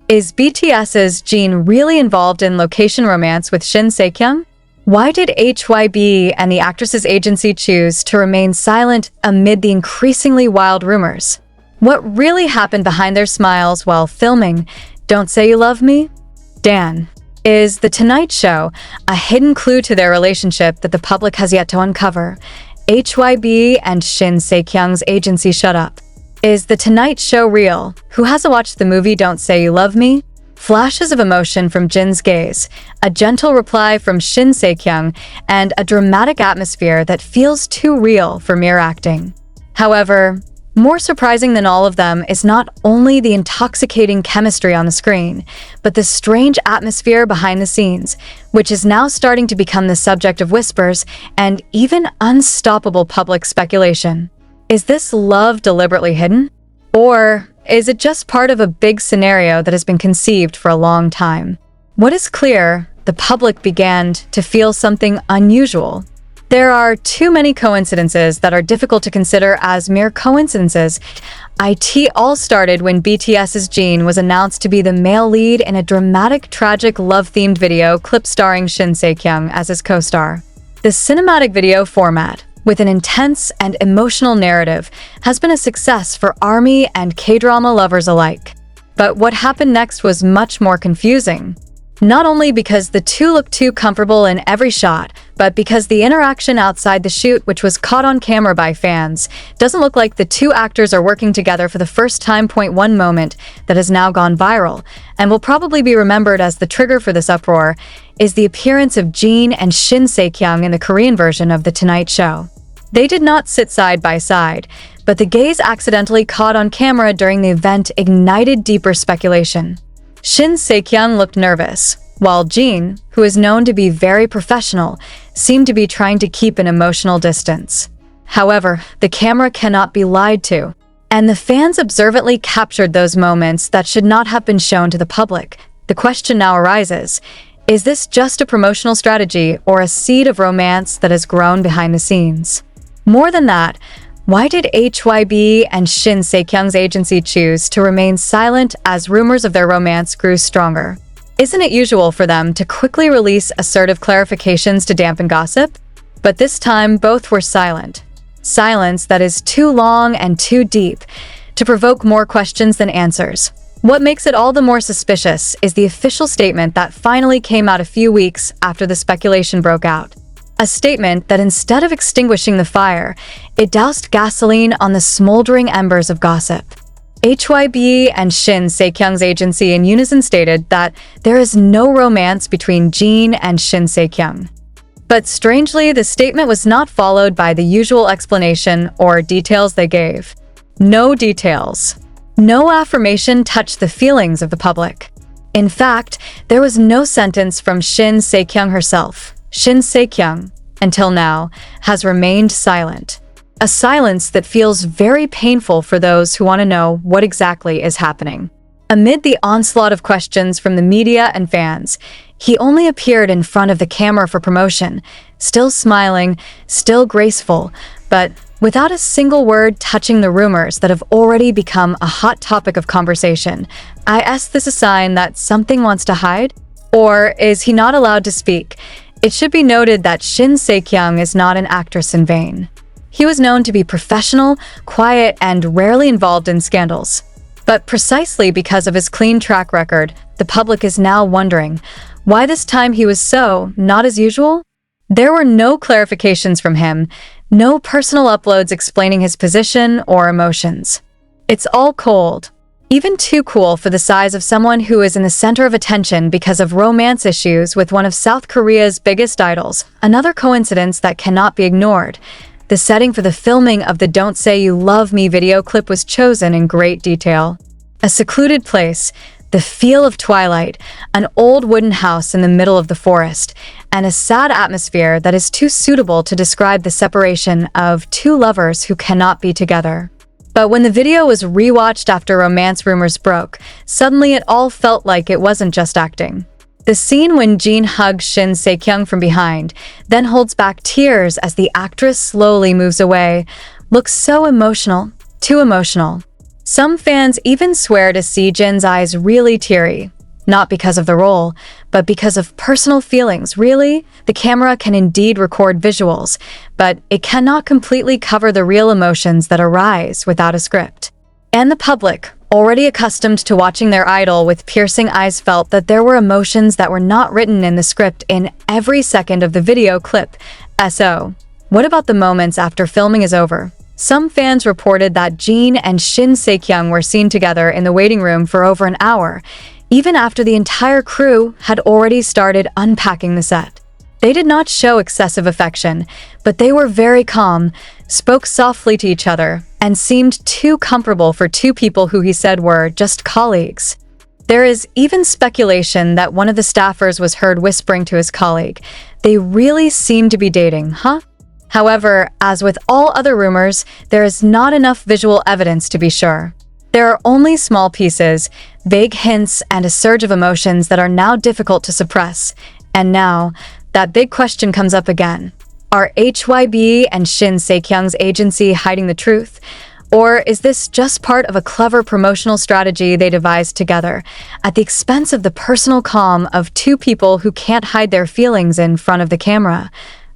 Is BTS's Jin really involved in location romance with Shin Se-kyung? Why did HYBE and the actress's agency choose to remain silent amid the increasingly wild rumors? What really happened behind their smiles while filming Don't Say You Love Me? Dan. Is The Tonight Show a hidden clue to their relationship that the public has yet to uncover? HYBE and Shin Se-kyung's agency shut up. Is The Tonight Show real? Who hasn't watched the movie Don't Say You Love Me? Flashes of emotion from Jin's gaze, a gentle reply from Shin Se-kyung, and a dramatic atmosphere that feels too real for mere acting. However, more surprising than all of them is not only the intoxicating chemistry on the screen, but the strange atmosphere behind the scenes, which is now starting to become the subject of whispers and even unstoppable public speculation. Is this love deliberately hidden? Or is it just part of a big scenario that has been conceived for a long time? What is clear, the public began to feel something unusual. There are too many coincidences that are difficult to consider as mere coincidences. It all started when BTS's Jin was announced to be the male lead in a dramatic, tragic, love-themed video clip starring Shin Se-kyung as his co-star. The cinematic video format, with an intense and emotional narrative, has been a success for ARMY and K-drama lovers alike. But what happened next was much more confusing. Not only because the two looked too comfortable in every shot, but because the interaction outside the shoot, which was caught on camera by fans, doesn't look like the two actors are working together for the first time. One moment that has now gone viral, and will probably be remembered as the trigger for this uproar, is the appearance of Jin and Shin Se-kyung in the Korean version of The Tonight Show. They did not sit side by side, but the gaze accidentally caught on camera during the event ignited deeper speculation. Shin Se-kyung looked nervous, while Jin, who is known to be very professional, seemed to be trying to keep an emotional distance. However, the camera cannot be lied to, and the fans observantly captured those moments that should not have been shown to the public. The question now arises, is this just a promotional strategy or a seed of romance that has grown behind the scenes? More than that, why did HYBE and Shin Se-kyung's agency choose to remain silent as rumors of their romance grew stronger? Isn't it usual for them to quickly release assertive clarifications to dampen gossip? But this time, both were silent. Silence that is too long and too deep to provoke more questions than answers. What makes it all the more suspicious is the official statement that finally came out a few weeks after the speculation broke out. A statement that instead of extinguishing the fire, it doused gasoline on the smoldering embers of gossip. HYBE and Shin Se-kyung's agency in unison stated that there is no romance between Jin and Shin Se-kyung. But strangely, the statement was not followed by the usual explanation or details they gave. No details. No affirmation touched the feelings of the public. In fact, there was no sentence from Shin Se-kyung herself. Shin Se-kyung, until now, has remained silent. A silence that feels very painful for those who want to know what exactly is happening. Amid the onslaught of questions from the media and fans, he only appeared in front of the camera for promotion, still smiling, still graceful, but without a single word touching the rumors that have already become a hot topic of conversation. Is this a sign that something wants to hide? Or is he not allowed to speak? It should be noted that Shin Se-kyung is not an actress in vain. He was known to be professional, quiet, and rarely involved in scandals. But precisely because of his clean track record, the public is now wondering why this time he was so not as usual. There were no clarifications from him, no personal uploads explaining his position or emotions. It's all cold. Even too cool for the size of someone who is in the center of attention because of romance issues with one of South Korea's biggest idols. Another coincidence that cannot be ignored. The setting for the filming of the Don't Say You Love Me video clip was chosen in great detail. A secluded place, the feel of twilight, an old wooden house in the middle of the forest, and a sad atmosphere that is too suitable to describe the separation of two lovers who cannot be together. But when the video was rewatched after romance rumors broke, suddenly it all felt like it wasn't just acting. The scene when Jin hugs Shin Se-kyung from behind, then holds back tears as the actress slowly moves away, looks so emotional, too emotional. Some fans even swear to see Jin's eyes really teary. Not because of the role, but because of personal feelings. Really, the camera can indeed record visuals, but it cannot completely cover the real emotions that arise without a script. And the public, already accustomed to watching their idol with piercing eyes, felt that there were emotions that were not written in the script in every second of the video clip. So, what about the moments after filming is over? Some fans reported that Jin and Shin Se-kyung were seen together in the waiting room for over an hour, even after the entire crew had already started unpacking the set. They did not show excessive affection, but they were very calm, spoke softly to each other, and seemed too comfortable for two people who he said were just colleagues. There is even speculation that one of the staffers was heard whispering to his colleague, "They really seem to be dating, huh?" However, as with all other rumors, there is not enough visual evidence to be sure. There are only small pieces, vague hints, and a surge of emotions that are now difficult to suppress. And now, that big question comes up again. Are HYBE and Shin Se-kyung's agency hiding the truth? Or is this just part of a clever promotional strategy they devised together, at the expense of the personal calm of two people who can't hide their feelings in front of the camera?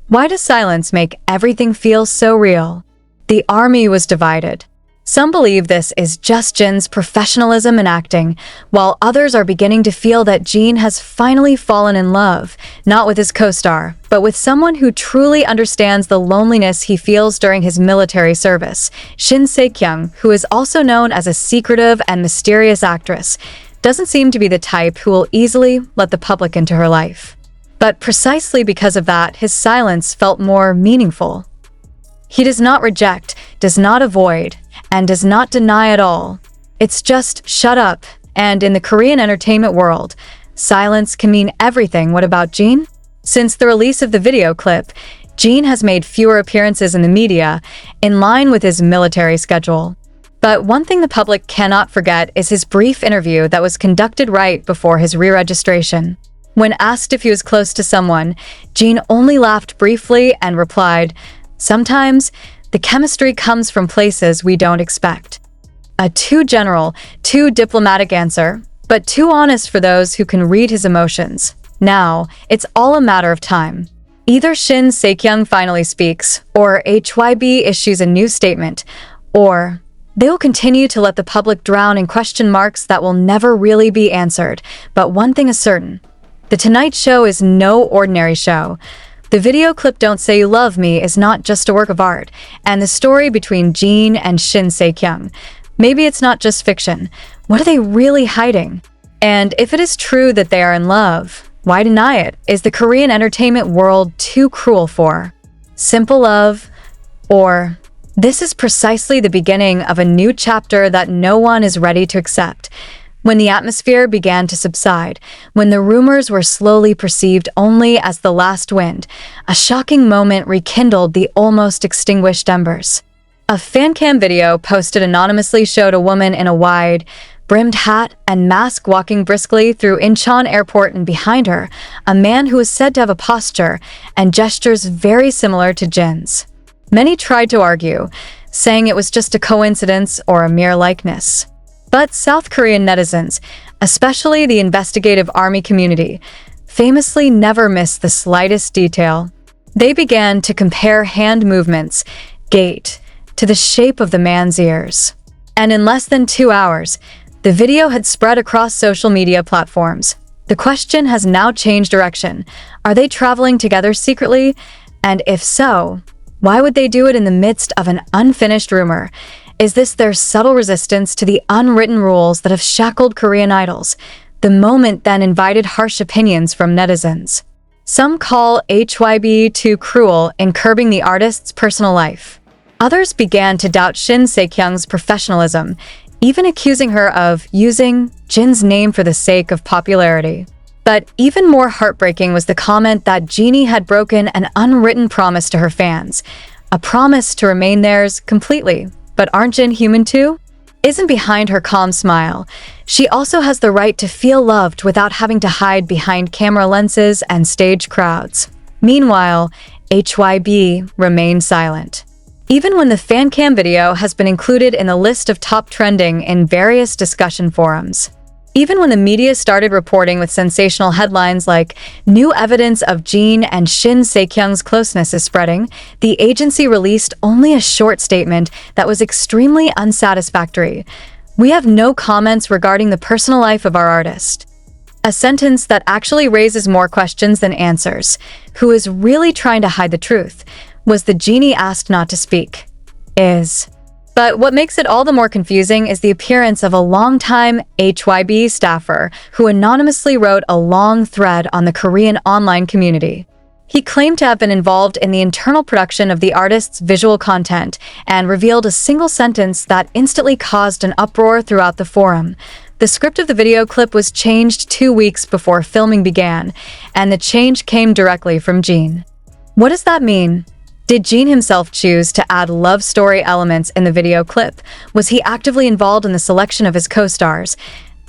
Why does silence make everything feel so real? The army was divided. Some believe this is just Jin's professionalism in acting, while others are beginning to feel that Jin has finally fallen in love, not with his co-star, but with someone who truly understands the loneliness he feels during his military service. Shin Se-kyung, who is also known as a secretive and mysterious actress, doesn't seem to be the type who will easily let the public into her life. But precisely because of that, his silence felt more meaningful. He does not reject, does not avoid, and does not deny at all. It's just shut up. And in the Korean entertainment world, silence can mean everything. What about Jin? Since the release of the video clip, Jin has made fewer appearances in the media, in line with his military schedule. But one thing the public cannot forget is his brief interview that was conducted right before his re-registration. When asked if he was close to someone, Jin only laughed briefly and replied, "Sometimes, the chemistry comes from places we don't expect." A too general, too diplomatic answer, but too honest for those who can read his emotions. Now, it's all a matter of time. Either Shin Se-kyung finally speaks, or HYBE issues a new statement, or they will continue to let the public drown in question marks that will never really be answered. But one thing is certain. The Tonight Show is no ordinary show. The video clip "Don't Say You Love Me" is not just a work of art, and the story between Jin and Shin Se-kyung, maybe it's not just fiction. What are they really hiding? And if it is true that they are in love, why deny it? Is the Korean entertainment world too cruel for simple love? Or this is precisely the beginning of a new chapter that no one is ready to accept? When the atmosphere began to subside, when the rumors were slowly perceived only as the last wind, a shocking moment rekindled the almost extinguished embers. A fancam video posted anonymously showed a woman in a wide-brimmed hat and mask walking briskly through Incheon Airport, and behind her, a man who is said to have a posture and gestures very similar to Jin's. Many tried to argue, saying it was just a coincidence or a mere likeness. But South Korean netizens, especially the investigative army community, famously never miss the slightest detail. They began to compare hand movements, gait, to the shape of the man's ears. And in less than 2 hours, the video had spread across social media platforms. The question has now changed direction. Are they traveling together secretly? And if so, why would they do it in the midst of an unfinished rumor? Is this their subtle resistance to the unwritten rules that have shackled Korean idols? The moment then invited harsh opinions from netizens. Some call HYBE too cruel in curbing the artist's personal life. Others began to doubt Shin Se-kyung's professionalism, even accusing her of using Jin's name for the sake of popularity. But even more heartbreaking was the comment that Jeannie had broken an unwritten promise to her fans, a promise to remain theirs completely. But aren't Jin human too? Isn't behind her calm smile. She also has the right to feel loved without having to hide behind camera lenses and stage crowds. Meanwhile, HYBE remained silent. even when the fan cam video has been included in the list of top trending in various discussion forums. Even when the media started reporting with sensational headlines like "New evidence of Jin and Shin Se-kyung's closeness is spreading," the agency released only a short statement that was extremely unsatisfactory. "We have no comments regarding the personal life of our artist." A sentence that actually raises more questions than answers. Who is really trying to hide the truth? Was the genie asked not to speak? But what makes it all the more confusing is the appearance of a longtime HYBE staffer who anonymously wrote a long thread on the Korean online community. He claimed to have been involved in the internal production of the artist's visual content and revealed a single sentence that instantly caused an uproar throughout the forum. The script of the video clip was changed 2 weeks before filming began, and the change came directly from Jin. What does that mean? Did Jin himself choose to add love story elements in the video clip? Was he actively involved in the selection of his co-stars?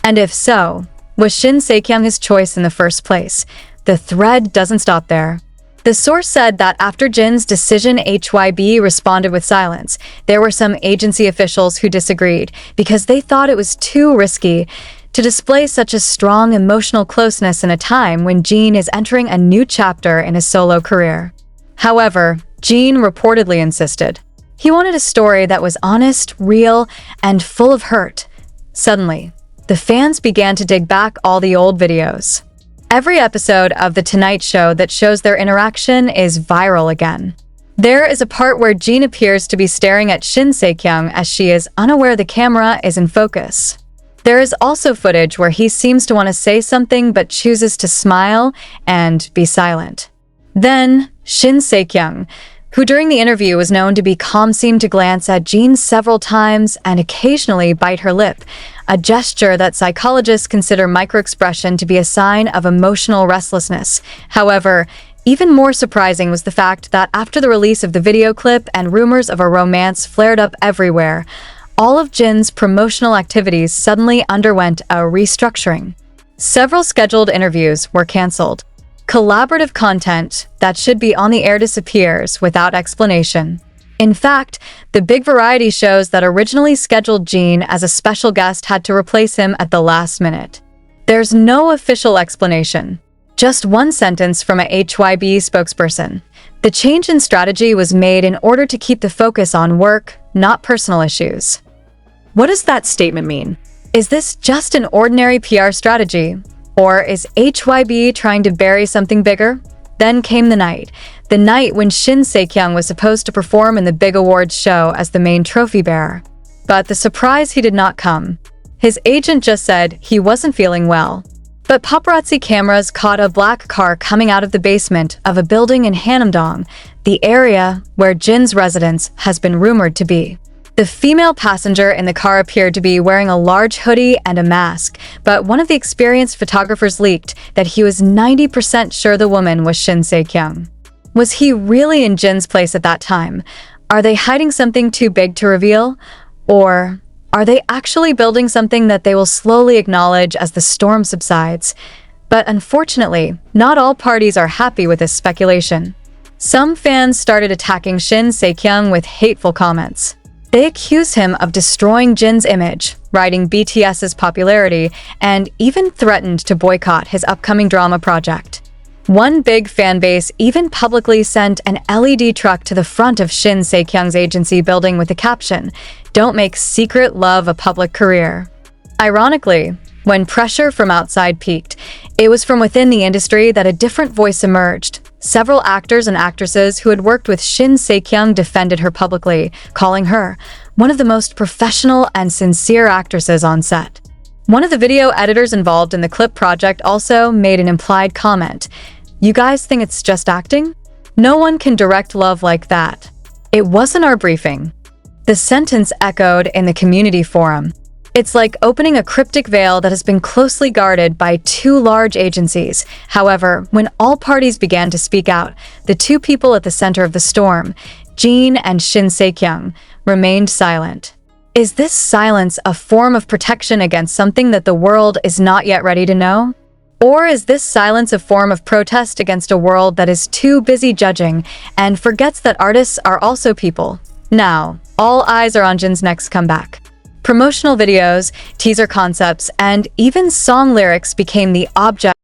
And if so, was Shin Se-kyung his choice in the first place? The thread doesn't stop there. The source said that after Jin's decision, HYBE responded with silence. There were some agency officials who disagreed because they thought it was too risky to display such a strong emotional closeness in a time when Jin is entering a new chapter in his solo career. However, Jin reportedly insisted. He wanted a story that was honest, real, and full of hurt. Suddenly, the fans began to dig back all the old videos. Every episode of The Tonight Show that shows their interaction is viral again. There is a part where Jin appears to be staring at Shin Se-kyung as she is unaware the camera is in focus. There is also footage where he seems to want to say something but chooses to smile and be silent. Then, Shin Se-kyung, who during the interview was known to be calm, seemed to glance at Jin several times and occasionally bite her lip, a gesture that psychologists consider microexpression to be a sign of emotional restlessness. However, even more surprising was the fact that after the release of the video clip and rumors of a romance flared up everywhere, all of Jin's promotional activities suddenly underwent a restructuring. Several scheduled interviews were canceled. Collaborative content that should be on the air disappears without explanation. In fact, the big variety shows that originally scheduled Jin as a special guest had to replace him at the last minute. There's no official explanation. Just one sentence from a HYBE spokesperson. The change in strategy was made in order to keep the focus on work, not personal issues. What does that statement mean? Is this just an ordinary PR strategy? Or is HYBE trying to bury something bigger? Then came the night when Shin Se-kyung was supposed to perform in the big awards show as the main trophy bearer. But the surprise, he did not come. His agent just said he wasn't feeling well. But paparazzi cameras caught a black car coming out of the basement of a building in Hanamdong, the area where Jin's residence has been rumored to be. The female passenger in the car appeared to be wearing a large hoodie and a mask, but one of the experienced photographers leaked that he was 90% sure the woman was Shin Se-kyung. Was he really in Jin's place at that time? Are they hiding something too big to reveal? Or are they actually building something that they will slowly acknowledge as the storm subsides? But unfortunately, not all parties are happy with this speculation. Some fans started attacking Shin Se-kyung with hateful comments. They accuse him of destroying Jin's image, riding BTS's popularity, and even threatened to boycott his upcoming drama project. One big fan base even publicly sent an LED truck to the front of Shin Se-kyung's agency building with the caption, "Don't make secret love a public career." Ironically, when pressure from outside peaked, it was from within the industry that a different voice emerged. Several actors and actresses who had worked with Shin Se-kyung defended her publicly, calling her one of the most professional and sincere actresses on set. One of the video editors involved in the clip project also made an implied comment. "You guys think it's just acting? No one can direct love like that. It wasn't our briefing." The sentence echoed in the community forum. It's like opening a cryptic veil that has been closely guarded by two large agencies. However, when all parties began to speak out, the two people at the center of the storm, Jin and Shin Se-kyung, remained silent. Is this silence a form of protection against something that the world is not yet ready to know? Or is this silence a form of protest against a world that is too busy judging and forgets that artists are also people? Now, all eyes are on Jin's next comeback. Promotional videos, teaser concepts, and even song lyrics became the object